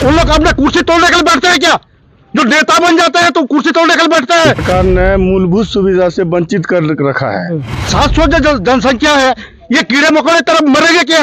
उन लोग अपना कुर्सी तोड़ने के लिए बैठते हैं क्या? जो नेता बन जाता है तो कुर्सी तोड़ने के लिए बैठते हैं। सरकार ने मूलभूत सुविधा से वंचित कर रखा है। 700 जनसंख्या है, ये कीड़े मकोड़े तरफ मरेंगे क्या?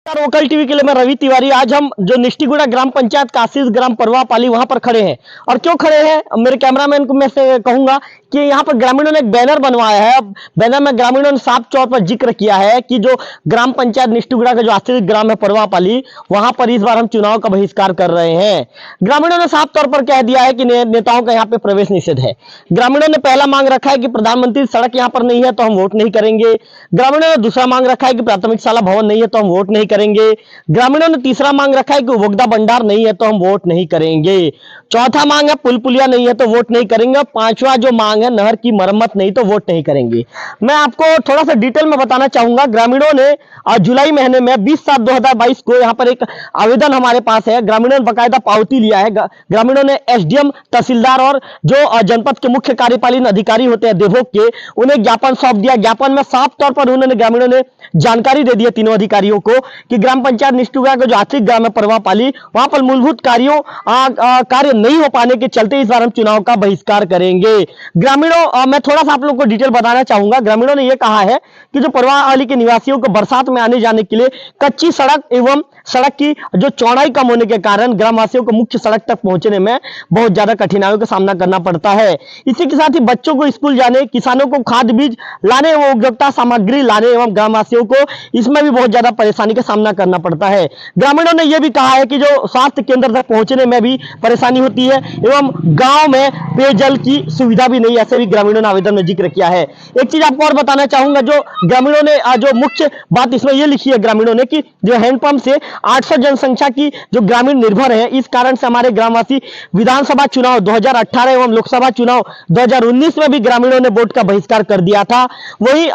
यहाँ लोकल टीवी के लिए मैं रवि तिवारी। आज हम जो निष्ठीगुड़ा ग्राम पंचायत काशीज ग्राम परवापाली वहां पर खड़े हैं। और क्यों खड़े हैं, मेरे कैमरामैन को मैं से कहूंगा कि यहाँ पर ग्रामीणों ने एक बैनर बनवाया है। बैनर में ग्रामीणों ने साफ तौर पर जिक्र किया है कि जो ग्राम पंचायत निष्ठीगुड़ा का जो आश्रित ग्राम है परवापाली, वहां पर इस बार हम चुनाव का बहिष्कार कर रहे हैं। ग्रामीणों ने साफ तौर पर कह दिया है कि नेताओं का यहाँ पे प्रवेश निषेध है। ग्रामीणों ने पहला मांग रखा है कि प्रधानमंत्री सड़क यहाँ पर नहीं है तो हम वोट नहीं करेंगे। ग्रामीणों ने दूसरा मांग रखा है कि प्राथमिक शाला भवन नहीं है तो हम वोट नहीं करेंगे। ग्रामीणों ने तीसरा मांग रखा है कि उपभोक्ता भंडार नहीं है तो हम वोट नहीं करेंगे। चौथा मांग है पुल पुलिया नहीं है तो वोट नहीं करेंगे। पांचवा जो मांग है नहर की मरम्मत नहीं तो वोट नहीं करेंगे। मैं आपको थोड़ा सा डिटेल में बताना चाहूंगा। ग्रामीणों ने जुलाई महीने में 20/7/2022 को यहाँ पर एक आवेदन हमारे पास है। ग्रामीणों ने बकायदा पावती लिया है। ग्रामीणों ने एसडीएम, तहसीलदार और जो जनपद के मुख्य कार्यपालन अधिकारी होते हैं देवोग के, उन्हें ज्ञापन सौंप दिया। ज्ञापन में साफ तौर पर उन्होंने ग्रामीणों ने जानकारी दे दी है तीनों अधिकारियों को कि ग्राम पंचायत निष्ठीगुड़ा का जो आश्रित ग्राम है परवापाली, वहां पर मूलभूत कार्य नहीं हो पाने के चलते इस बार हम चुनाव का बहिष्कार करेंगे। ग्रामीणों, मैं थोड़ा सा आप लोगों को डिटेल बताना चाहूंगा। ग्रामीणों ने यह कहा है कि जो परवापाली के निवासियों को बरसात में आने जाने के लिए कच्ची सड़क एवं सड़क की जो चौड़ाई कम होने के कारण ग्रामवासियों को मुख्य सड़क तक पहुंचने में बहुत ज्यादा कठिनाइयों का सामना करना पड़ता है। इसी के साथ ही बच्चों को स्कूल जाने, किसानों को खाद बीज लाने एवं उपभोक्ता सामग्री लाने एवं ग्रामवासियों को इसमें भी बहुत ज्यादा परेशानी का सामना करना पड़ता है। ग्रामीणों ने यह भी कहा है कि जो स्वास्थ्य केंद्र तक पहुंचने में भी परेशानी होती है एवं गांव में पेयजल की सुविधा भी नहीं, ऐसे भी ग्रामीणों ने आवेदन में जिक्र किया है। एक चीज आपको और बताना चाहूंगा, जो ग्रामीणों ने जो मुख्य बात इसमें यह लिखी है ग्रामीणों ने कि जो हैंडपंप से 800 जनसंख्या की जो ग्रामीण निर्भर है, इस कारण से हमारे ग्रामवासी विधानसभा चुनाव 2018 एवं लोकसभा चुनाव 2019 में भी ग्रामीणों ने वोट का बहिष्कार कर दिया था। वही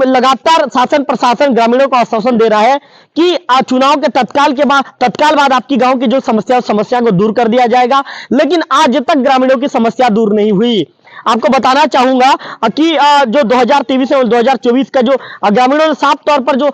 लगातार शासन प्रशासन ग्रामीणों को आश्वासन दे रहा है कि चुनाव के तत्काल बाद आपकी गांव की जो समस्या को दूर कर दिया जाएगा, लेकिन आज तक ग्रामीणों की समस्या दूर नहीं हुई। आपको बताना चाहूंगा कि जो 2023 और 2024 का जो ग्रामीणों ने साफ तौर पर जो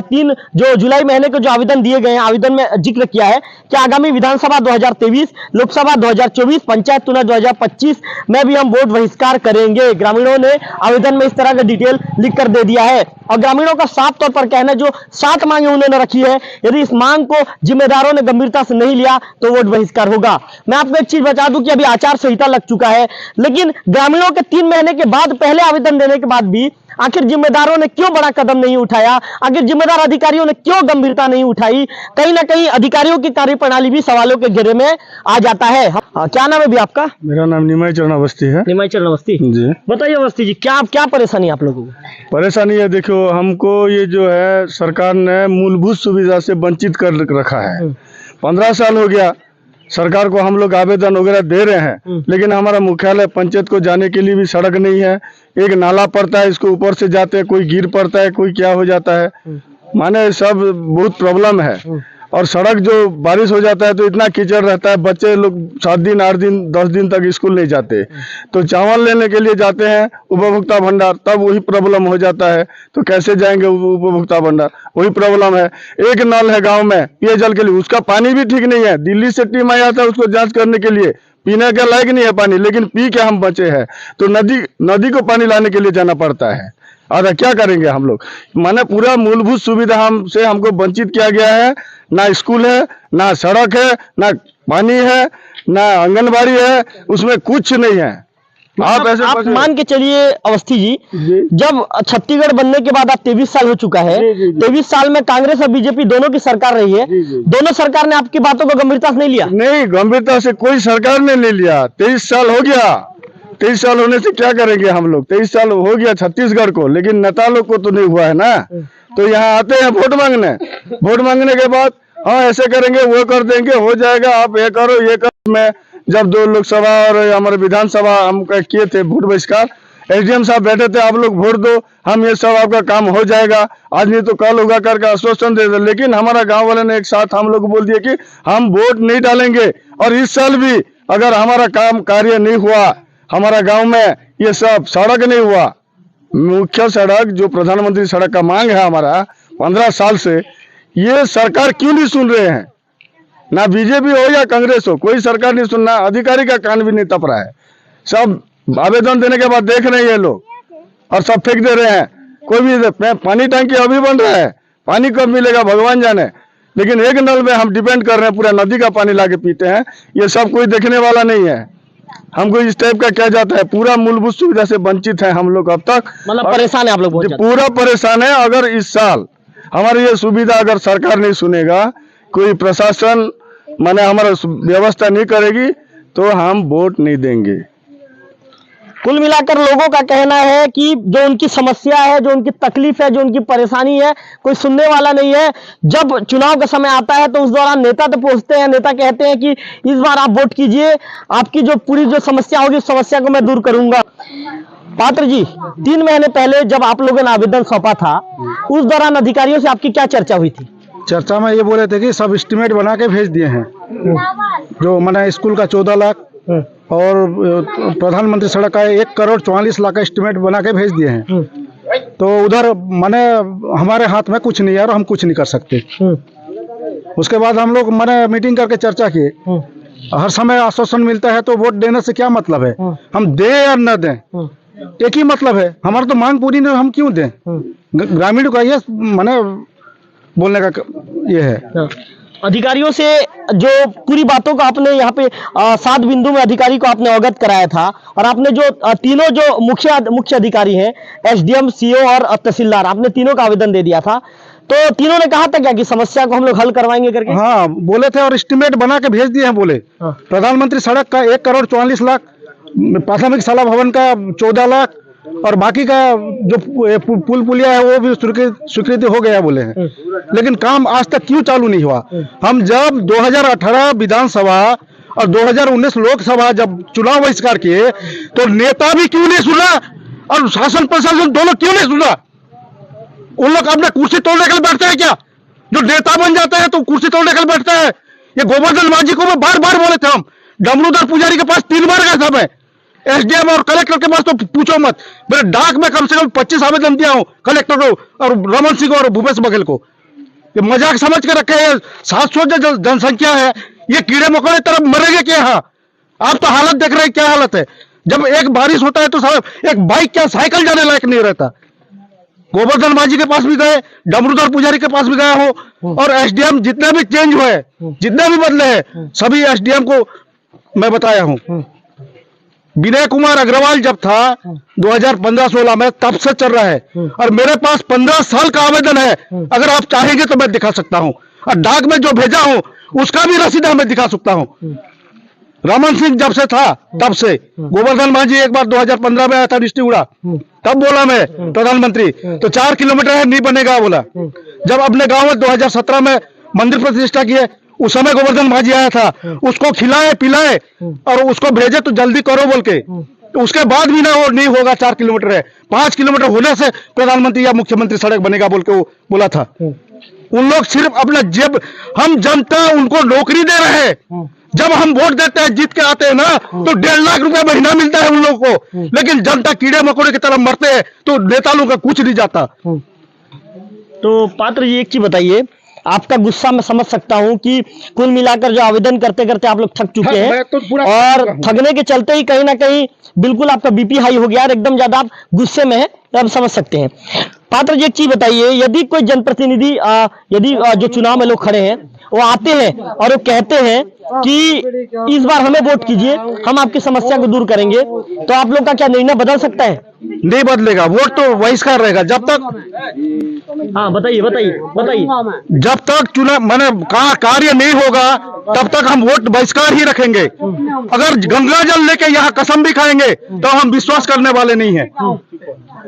3 जो जुलाई महीने के जो आवेदन दिए गए हैं, आवेदन में जिक्र किया है कि आगामी विधानसभा 2023, लोकसभा 2024, पंचायत चुनाव 2025 में भी हम वोट बहिष्कार करेंगे। ग्रामीणों ने आवेदन में इस तरह का डिटेल लिख कर दे दिया है। और ग्रामीणों का साफ तौर पर कहना है जो 7 मांगे उन्होंने रखी है, यदि इस मांग को जिम्मेदारों ने गंभीरता से नहीं लिया तो वोट बहिष्कार होगा। मैं आपको एक चीज बता दूं कि अभी आचार संहिता लग चुका है, लेकिन ग्रामीणों के 3 महीने के बाद पहले आवेदन देने के बाद भी आखिर जिम्मेदारों ने क्यों बड़ा कदम नहीं उठाया, आखिर जिम्मेदार अधिकारियों ने क्यों गंभीरता नहीं उठाई? कहीं ना कहीं अधिकारियों की कार्यप्रणाली भी सवालों के घेरे में आ जाता है। क्या नाम है भी आपका? मेरा नाम निमाई चरण अवस्थी है। निमाई चरण अवस्थी जी, बताइए अवस्थी जी, क्या परेशानी आप लोगों को? परेशानी है, देखो हमको ये जो है सरकार ने मूलभूत सुविधा से वंचित कर रखा है। 15 साल हो गया सरकार को हम लोग आवेदन वगैरह दे रहे हैं, लेकिन हमारा मुख्यालय पंचायत को जाने के लिए भी सड़क नहीं है। एक नाला पड़ता है, इसको ऊपर से जाते हैं, कोई गिर पड़ता है, कोई क्या हो जाता है, माने सब बहुत प्रॉब्लम है। और सड़क जो बारिश हो जाता है तो इतना कीचड़ रहता है, बच्चे लोग 7 दिन 8 दिन 10 दिन तक स्कूल नहीं जाते। तो चावल लेने के लिए जाते हैं उपभोक्ता भंडार, तब वही प्रॉब्लम हो जाता है। तो कैसे जाएंगे उपभोक्ता भंडार, वही प्रॉब्लम है। एक नल है गांव में पेयजल के लिए, उसका पानी भी ठीक नहीं है। दिल्ली से टीम आया था उसको जांच करने के लिए, पीने के लायक नहीं है पानी, लेकिन पी के हम बचे हैं। तो नदी को पानी लाने के लिए जाना पड़ता है। और क्या करेंगे हम लोग, माने पूरा मूलभूत सुविधा हमको वंचित किया गया है। ना स्कूल है, ना सड़क है, ना पानी है, ना आंगनबाड़ी है, उसमें कुछ नहीं है। आप मान के चलिए अवस्थी जी, जब छत्तीसगढ़ बनने के बाद आप 23 साल हो चुका है, 23 साल में कांग्रेस और बीजेपी दोनों की सरकार रही है। दोनों सरकार ने आपकी बातों को गंभीरता से नहीं लिया? नहीं, गंभीरता से कोई सरकार ने नहीं लिया। 23 साल हो गया, 23 साल होने से क्या करेंगे हम लोग? 23 साल हो गया छत्तीसगढ़ को, लेकिन नेता लोग को तो नहीं हुआ है ना। तो यहाँ आते हैं वोट मांगने के बाद हाँ ऐसे करेंगे, वो कर देंगे, हो जाएगा, आप ये करो ये करो। मैं जब 2 लोकसभा और हमारे विधानसभा हम किए थे वोट बहिष्कार, एसडीएम साहब बैठे थे, आप लोग वोट दो, हम ये सब आपका काम हो जाएगा, आज नहीं तो कल होगा करके आश्वासन दे दे। लेकिन हमारा गांव वाले ने एक साथ हम लोग बोल दिया कि हम वोट नहीं डालेंगे। और इस साल भी अगर हमारा काम कार्य नहीं हुआ, हमारा गांव में ये सब सड़क नहीं हुआ, मुख्य सड़क जो प्रधानमंत्री सड़क का मांग है हमारा 15 साल से, ये सरकार क्यों नहीं सुन रहे हैं? ना बीजेपी हो या कांग्रेस हो, कोई सरकार नहीं सुनना, अधिकारी का कान भी नहीं तप रहा है। सब आवेदन देने के बाद देख रहे हैं ये लोग और सब फेंक दे रहे हैं। कोई भी पानी टंकी अभी बन रहा है, पानी कब मिलेगा भगवान जाने, लेकिन एक नल में हम डिपेंड कर रहे हैं, पूरा नदी का पानी लाके पीते हैं। ये सब कोई देखने वाला नहीं है। हमको इस टाइप का क्या जाता है, पूरा मूलभूत सुविधा से वंचित है हम लोग अब तक। मतलब परेशान है आप लोग बहुत ज्यादा। पूरा परेशान है। अगर इस साल हमारी ये सुविधा अगर सरकार नहीं सुनेगा, कोई प्रशासन माने हमारा व्यवस्था नहीं करेगी, तो हम वोट नहीं देंगे। कुल मिलाकर लोगों का कहना है कि जो उनकी समस्या है, जो उनकी तकलीफ है, जो उनकी परेशानी है, कोई सुनने वाला नहीं है। जब चुनाव का समय आता है तो उस दौरान नेता तो पहुंचते हैं, नेता कहते हैं कि इस बार आप वोट कीजिए, आपकी जो पूरी जो समस्या होगी उस समस्या को मैं दूर करूंगा। पात्र जी, 3 महीने पहले जब आप लोगों ने आवेदन सौंपा था, उस दौरान अधिकारियों से आपकी क्या चर्चा हुई थी? चर्चा में ये बोले थे कि सब एस्टिमेट बना के भेज दिए हैं, जो मैंने स्कूल का 14 लाख और प्रधानमंत्री सड़क का 1,44,00,000 का एस्टिमेट बना के भेज दिए हैं। तो उधर मैंने हमारे हाथ में कुछ नहीं है और हम कुछ नहीं कर सकते। उसके बाद हम लोग मैंने मीटिंग करके चर्चा किए। हर समय आश्वासन मिलता है तो वोट देने से क्या मतलब है? हम दें या न दें, एक ही मतलब है। हमारा तो मांग पूरी नहीं, हम क्यों दें? ग्रामीण का ये मैंने बोलने का ये है। अधिकारियों से जो पूरी बातों को आपने यहाँ पे 7 बिंदु में अधिकारी को आपने अवगत कराया था, और आपने जो तीनों जो मुख्य अधिकारी हैं, एसडीएम, सीओ और तहसीलदार, आपने तीनों का आवेदन दे दिया था। तो तीनों ने कहा था क्या कि समस्या को हम लोग हल करवाएंगे करके? हाँ, बोले थे और एस्टिमेट बना के भेज दिए हैं। बोले प्रधानमंत्री सड़क का 1,44,00,000, प्राथमिक शाला भवन का 14 लाख और बाकी का जो पुल पुलिया है वो भी स्वीकृति हो गया बोले हैं। लेकिन काम आज तक क्यों चालू नहीं हुआ? हम जब 2018 विधानसभा और 2019 लोकसभा जब चुनाव बहिष्कार किए तो नेता भी क्यों नहीं सुना और शासन प्रशासन दोनों क्यों नहीं सुना? उन लोग अपने कुर्सी तोड़ने के लिए बैठते हैं क्या? जो नेता बन जाते हैं तो कुर्सी तोड़ने के लिए बैठते हैं। ये गोवर्धन माझी को बार बार बोले थे हम, डमरूधर पुजारी के पास 3 बार गए थे मैं, एसडीएम और कलेक्टर के पास तो पूछो मत। मेरे डाक में कम से कम 25 आवेदन दिया हूं कलेक्टर को और रमन सिंह और भूपेश बघेल को। ये मजाक समझ के रखे हैं। 700 जनसंख्या है, ये कीड़े मकोड़े तरफ मरेंगे क्या? यहाँ आप तो हालत देख रहे हैं, क्या हालत है। जब एक बारिश होता है तो साहब एक बाइक क्या साइकिल जाने लायक नहीं रहता। गोवर्धन माझी के पास भी गए, डमरूधर पुजारी के पास भी गया हो, और एसडीएम जितने भी चेंज हुए, जितने भी बदले हैं, सभी एसडीएम को मैं बताया हूं। विनय कुमार अग्रवाल जब था 2015-16 में, तब से चल रहा है और मेरे पास 15 साल का आवेदन है। अगर आप चाहेंगे तो मैं दिखा सकता हूं, और डाक में जो भेजा हूं उसका भी रसीद मैं दिखा सकता हूं। रमन सिंह जब से था तब से, गोवर्धन माझी एक बार 2015 में आया था डिस्ट्रिक्ट, तब बोला मैं प्रधानमंत्री तो 4 किलोमीटर है, नहीं बनेगा बोला। जब अपने गांव में 2017 में मंदिर प्रतिष्ठा किए, उस समय गोवर्धन माझी आया था, उसको खिलाए पिलाए और उसको भेजे तो जल्दी करो बोल के। तो उसके बाद भी ना वो नहीं होगा, 4 किलोमीटर है, 5 किलोमीटर होने से प्रधानमंत्री या मुख्यमंत्री सड़क बनेगा बोल के वो बोला था। उन लोग सिर्फ अपना जेब, हम जनता उनको नौकरी दे रहे हैं। जब हम वोट देते हैं, जीत के आते हैं ना, तो 1.5 लाख रुपया महीना मिलता है उन लोगों को, लेकिन जनता कीड़े मकोड़े की तरफ मरते हैं तो नेता लोगों का कुछ नहीं जाता। तो पात्र जी, एक चीज बताइए, आपका गुस्सा मैं समझ सकता हूं कि कुल मिलाकर जो आवेदन करते करते आप लोग थक चुके हैं, और थकने के चलते ही कहीं ना कहीं बिल्कुल आपका बीपी हाई हो गया और एकदम ज्यादा आप गुस्से में हैं, आप समझ सकते हैं। पात्र जी, एक चीज बताइए, यदि कोई जनप्रतिनिधि यदि जो चुनाव में लोग खड़े हैं वो आते हैं और वो कहते हैं कि इस बार हमें वोट कीजिए, हम आपकी समस्या को दूर करेंगे, तो आप लोग का क्या निर्णय बदल सकता है? नहीं बदलेगा, वोट तो बहिष्कार रहेगा जब तक। हाँ, बताइए बताइए बताइए। जब तक चुनाव मैंने कार्य नहीं होगा तब तक हम वोट बहिष्कार ही रखेंगे। अगर गंगा जल लेके यहाँ कसम भी खाएंगे तो हम विश्वास करने वाले नहीं है,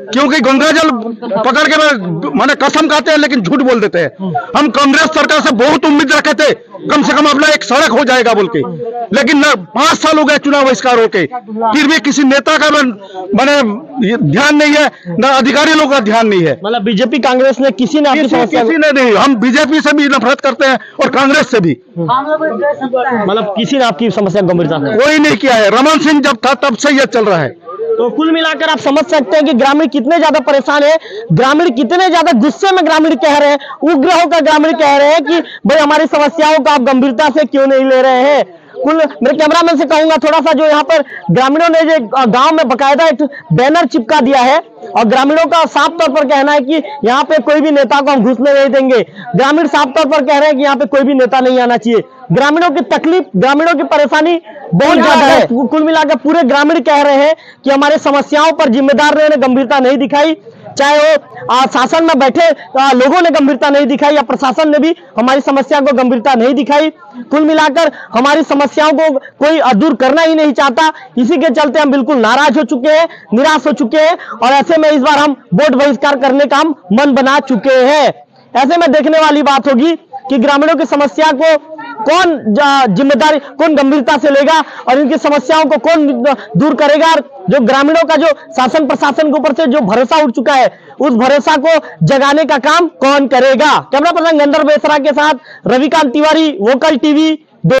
क्योंकि गंगा जल पकड़ के मैंने कसम खाते हैं लेकिन झूठ बोल देते हैं। हम कांग्रेस सरकार से बहुत उम्मीद रखे थे, कम से कम अपना एक सड़क हो जाएगा बोल के, लेकिन न 5 साल हो गए चुनाव बहिष्कार होके, फिर भी किसी नेता का मैंने ध्यान नहीं है, न अधिकारी लोगों का ध्यान नहीं है। मतलब बीजेपी कांग्रेस ने किसी ने आपकी समस्या, किसी ने नहीं। हम बीजेपी से भी नफरत करते हैं और कांग्रेस से भी, मतलब किसी ने आपकी समस्या गंभीरता से कोई नहीं किया है। रमन सिंह जब था तब से ये चल रहा है, तो कुल मिलाकर आप समझ सकते हैं कि ग्रामीण कितने ज्यादा परेशान है, ग्रामीण कितने ज्यादा गुस्से में ग्रामीण कह रहे हैं, उग्र होकर ग्रामीण कह रहे हैं कि भाई हमारी समस्याओं को आप गंभीरता से क्यों नहीं ले रहे हैं। कुल मेरे कैमरामैन से कहूंगा थोड़ा सा, जो यहाँ पर ग्रामीणों ने जो गांव में बकायदा एक बैनर चिपका दिया है और ग्रामीणों का साफ तौर पर कहना है कि यहाँ पे कोई भी नेता को हम घुसने नहीं देंगे। ग्रामीण साफ तौर पर कह रहे हैं कि यहाँ पे कोई भी नेता नहीं आना चाहिए। ग्रामीणों की तकलीफ, ग्रामीणों की परेशानी बहुत ज्यादा है। कुल मिलाकर पूरे ग्रामीण कह रहे हैं कि हमारी समस्याओं पर जिम्मेदार ने गंभीरता नहीं दिखाई, चाहे वो शासन में बैठे लोगों ने गंभीरता नहीं दिखाई या प्रशासन ने भी हमारी समस्या को गंभीरता नहीं दिखाई। कुल मिलाकर हमारी समस्याओं को कोई दूर करना ही नहीं चाहता। इसी के चलते हम बिल्कुल नाराज हो चुके हैं, निराश हो चुके हैं और ऐसे में इस बार हम वोट बहिष्कार करने का हम मन बना चुके हैं। ऐसे में देखने वाली बात होगी कि ग्रामीणों की समस्या को कौन जिम्मेदारी, कौन गंभीरता से लेगा और इनकी समस्याओं को कौन दूर करेगा। और जो ग्रामीणों का जो शासन प्रशासन के ऊपर से जो भरोसा उठ चुका है, उस भरोसा को जगाने का काम कौन करेगा। कैमरा पर्सन गंधर्व बेसरा के साथ रविकांत तिवारी, वोकल टीवी,